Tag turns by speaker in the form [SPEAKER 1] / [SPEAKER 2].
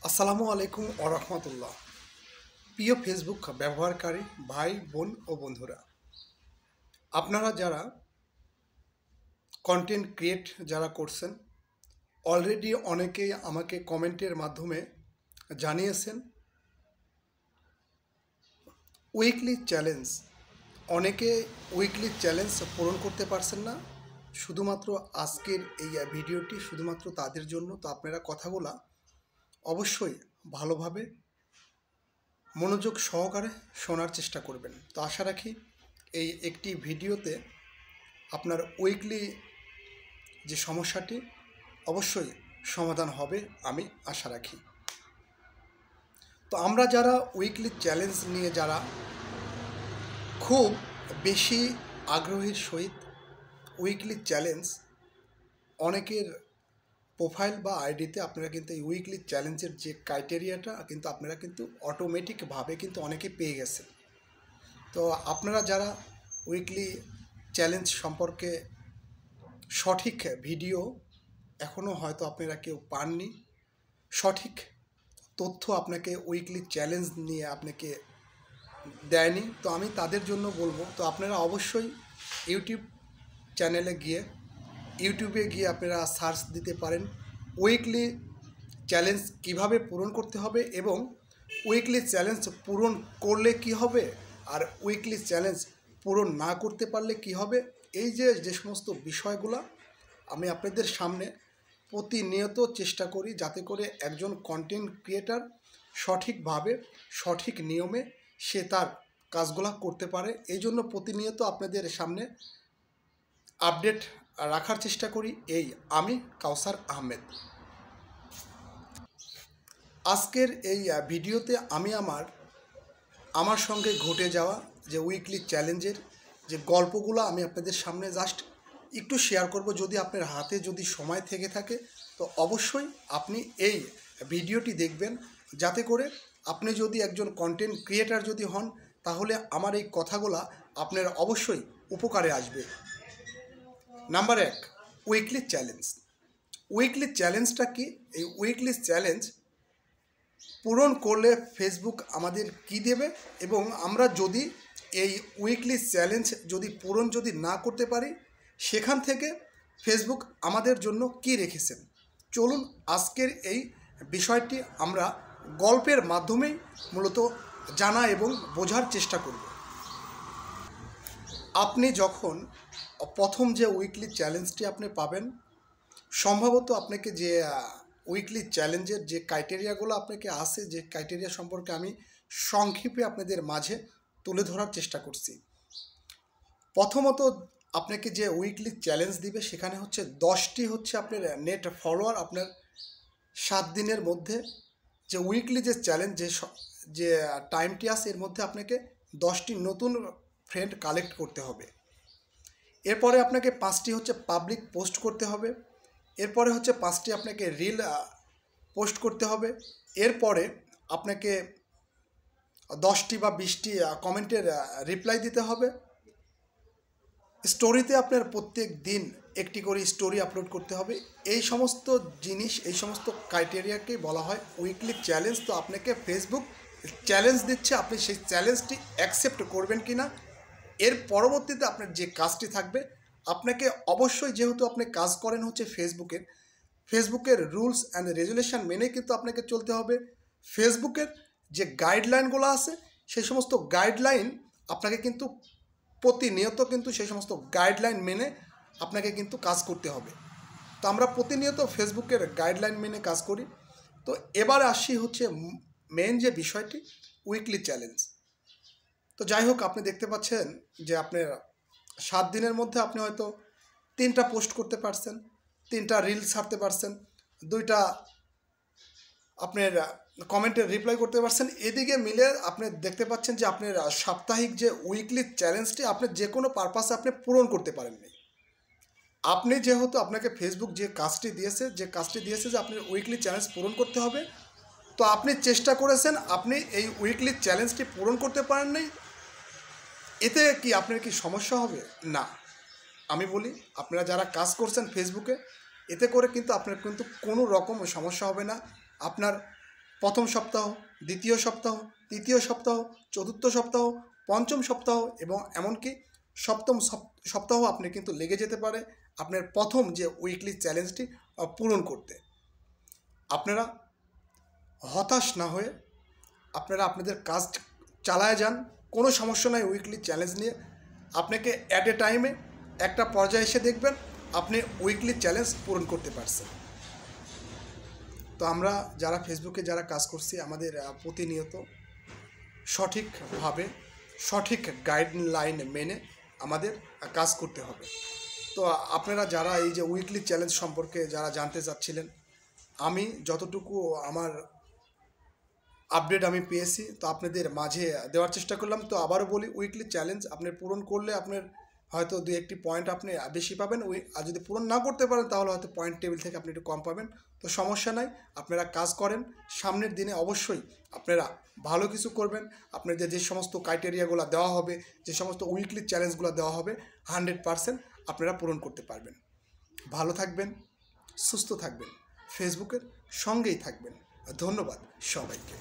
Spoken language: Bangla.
[SPEAKER 1] আসসালামু আলাইকুম ওরহমতুল্লাহ। প্রিয় ফেসবুক ব্যবহারকারী ভাই বোন ও বন্ধুরা, আপনারা যারা কন্টেন্ট ক্রিয়েট করছেন, অলরেডি অনেকেই আমাকে কমেন্টের মাধ্যমে জানিয়েছেন উইকলি চ্যালেঞ্জ। অনেকে উইকলি চ্যালেঞ্জ পূরণ করতে পারছেন না। শুধুমাত্র আজকের এই ভিডিওটি শুধুমাত্র তাদের জন্য। তো আপনারা কথাগুলা অবশ্যই ভালোভাবে মনোযোগ সহকারে শোনার চেষ্টা করবেন। তো আশা রাখি এই একটি ভিডিওতে আপনার উইকলি যে সমস্যাটি অবশ্যই সমাধান হবে, আমি আশা রাখি। তো আমরা যারা উইকলি চ্যালেঞ্জ নিয়ে যারা খুব বেশি আগ্রহের সহিত উইকলি চ্যালেঞ্জ, অনেকের প্রোফাইল বা আইডিতে আপনারা কিন্তু এই উইকলি চ্যালেঞ্জের যে ক্রাইটেরিয়াটা কিন্তু আপনারা কিন্তু অটোমেটিকভাবে কিন্তু অনেকে পেয়ে গেছেন। তো আপনারা যারা উইকলি চ্যালেঞ্জ সম্পর্কে সঠিক ভিডিও এখনও হয়তো আপনারা কেউ পাননি, সঠিক তথ্য আপনাকে উইকলি চ্যালেঞ্জ নিয়ে আপনাকে দেয়নি, তো আমি তাদের জন্য বলবো, তো আপনারা অবশ্যই ইউটিউব চ্যানেলে ইউটিউবে গিয়ে আপনারা সার্চ দিতে পারেন উইকলি চ্যালেঞ্জ কিভাবে পূরণ করতে হবে এবং উইকলি চ্যালেঞ্জ পূরণ করলে কি হবে আর উইকলি চ্যালেঞ্জ পূরণ না করতে পারলে কি হবে। এই যে সমস্ত বিষয়গুলো আমি আপনাদের সামনে প্রতিনিয়ত চেষ্টা করি যাতে করে একজন কন্টেন্ট ক্রিয়েটার সঠিকভাবে সঠিক নিয়মে সে তার কাজগুলো করতে পারে। এই জন্য প্রতিনিয়ত আপনাদের সামনে আপডেট রাখার চেষ্টা করি। আমি কাউসার আহমেদ। আজকের এই ভিডিওতে আমি আমার সঙ্গে ঘটে যাওয়া যে উইকলি চ্যালেঞ্জের যে গল্পগুলো আমি আপনাদের সামনে জাস্ট একটু শেয়ার করব। যদি আপনার হাতে যদি সময় থেকে থাকে তো অবশ্যই আপনি এই ভিডিওটি দেখবেন, যাতে করে আপনি যদি একজন কন্টেন্ট ক্রিয়েটার যদি হন তাহলে আমার এই কথাগুলো আপনার অবশ্যই উপকারে আসবে। Number 1, weekly challenge. উইকলি চ্যালেঞ্জটা কি? এই উইকলি চ্যালেঞ্জ পূরণ করলে ফেসবুক আমাদের কি দেবে এবং আমরা যদি এই উইকলি চ্যালেঞ্জ পূরণ না করতে পারি সেখান থেকে ফেসবুক আমাদের জন্য কি রেখেছেন। চলুন আজকের এই বিষয়টি আমরা গল্পের মাধ্যমেই মূলত জানা এবং বোঝার চেষ্টা করব। আপনি যখন প্রথম যে উইকলি চ্যালেঞ্জটি আপনি পাবেন, সম্ভবত আপনাকে যে উইকলি চ্যালেঞ্জের যে ক্রাইটেরিয়াগুলো আপনাকে আছে, যে ক্রাইটেরিয়া সম্পর্কে আমি সংক্ষেপে আপনাদের মাঝে তুলে ধরার চেষ্টা করছি। প্রথমত আপনাকে যে উইকলি চ্যালেঞ্জ দিবে সেখানে হচ্ছে 10টি হচ্ছে আপনার নেট ফলোয়ার। আপনার 7 দিনের মধ্যে যে উইকলি যে চ্যালেঞ্জ যে টাইমটি আছে এর মধ্যে আপনাকে 10টি নতুন ফ্রেন্ড কালেক্ট করতে হবে। এরপরে আপনাকে 5টি হচ্ছে পাবলিক পোস্ট করতে হবে। এরপরে হচ্ছে 5টি আপনাকে রিল পোস্ট করতে হবে। এরপরে আপনাকে 10টি বা 20টি কমেন্টের রিপ্লাই দিতে হবে। স্টোরিতে আপনার প্রত্যেক দিন একটি করে স্টোরি আপলোড করতে হবে। এই সমস্ত জিনিস, এই সমস্ত ক্রাইটেরিয়াকে বলা হয় উইকলি চ্যালেঞ্জ। তো আপনাকে ফেসবুক চ্যালেঞ্জ দিচ্ছে, আপনি সেই চ্যালেঞ্জটি অ্যাকসেপ্ট করবেন কি না। এর পরবর্তীতে আপনার যে কাজটি থাকবে, আপনাকে অবশ্যই, যেহেতু আপনি কাজ করেন হচ্ছে ফেসবুকের রুলস অ্যান্ড রেগুলেশন মেনে কিন্তু আপনাকে চলতে হবে। ফেসবুকের যে গাইডলাইনগুলো আছে সেই সমস্ত গাইডলাইন আপনাকে কিন্তু প্রতিনিয়ত কিন্তু সেই সমস্ত গাইডলাইন মেনে আপনাকে কিন্তু কাজ করতে হবে। তো আমরা প্রতিনিয়ত ফেসবুকের গাইডলাইন মেনে কাজ করি। তো এবার আসি হচ্ছে মেন যে বিষয়টি, উইকলি চ্যালেঞ্জ। তো যাই হোক, আপনি দেখতে পাচ্ছেন যে আপনার 7 দিনের মধ্যে আপনি হয়তো 3টা পোস্ট করতে পারছেন, 3টা রিল ছাড়তে পারছেন, 2টা আপনার কমেন্টের রিপ্লাই করতে পারছেন। এদিকে মিলে আপনি দেখতে পাচ্ছেন যে আপনার সাপ্তাহিক যে উইকলি চ্যালেঞ্জটি আপনি যে কোনো পারপাসে আপনি পূরণ করতে পারেননি। আপনি যেহেতু আপনাকে ফেসবুক যে কাজটি দিয়েছে যে আপনার উইকলি চ্যালেঞ্জ পূরণ করতে হবে, তো আপনি চেষ্টা করেছেন, আপনি এই উইকলি চ্যালেঞ্জটি পূরণ করতে পারেননি, এতে কি আপনার কি সমস্যা হবে? না, আমি বলি আপনারা যারা কাজ করছেন ফেসবুকে, এতে করে কিন্তু আপনার কিন্তু কোনো রকম সমস্যা হবে না। আপনার প্রথম সপ্তাহ, দ্বিতীয় সপ্তাহ, তৃতীয় সপ্তাহ, চতুর্থ সপ্তাহ, পঞ্চম সপ্তাহ এবং এমনকি সপ্তম সপ্তাহ আপনি কিন্তু লেগে যেতে পারে আপনার প্রথম যে উইকলি চ্যালেঞ্জটি পূরণ করতে। আপনারা হতাশ না হয়ে আপনারা আপনাদের কাজ চালায় যান, কোনো সমস্যা নাই। উইকলি চ্যালেঞ্জ নিয়ে আপনাকে অ্যাট এ টাইমে একটা পর্যায়ে এসে দেখবেন আপনি উইকলি চ্যালেঞ্জ পূরণ করতে পারছেন। তো আমরা যারা ফেসবুকে যারা কাজ করছি আমাদের প্রতিনিয়ত সঠিকভাবে সঠিক গাইডলাইন মেনে আমাদের কাজ করতে হবে। তো আপনারা যারা এই যে উইকলি চ্যালেঞ্জ সম্পর্কে যারা জানতে চাচ্ছিলেন, আমি যতটুকু আমার আপডেট আমি পেয়েছি তো আপনাদের মাঝে দেওয়ার চেষ্টা করলাম। তো আবারও বলি, উইকলি চ্যালেঞ্জ আপনি পূরণ করলে আপনার হয়তো 2-1টি পয়েন্ট আপনি বেশি পাবেন, আর যদি পূরণ না করতে পারেন তাহলে হয়তো পয়েন্ট টেবিল থেকে আপনি একটু কম পাবেন। তো সমস্যা নাই, আপনারা কাজ করেন। সামনের দিনে অবশ্যই আপনারা ভালো কিছু করবেন। আপনাদের যে সমস্ত ক্রাইটেরিয়াগুলো দেওয়া হবে, যে সমস্ত উইকলি চ্যালেঞ্জগুলো দেওয়া হবে 100% আপনারা পূরণ করতে পারবেন। ভালো থাকবেন, সুস্থ থাকবেন, ফেসবুকের সঙ্গেই থাকবেন। ধন্যবাদ সবাইকে।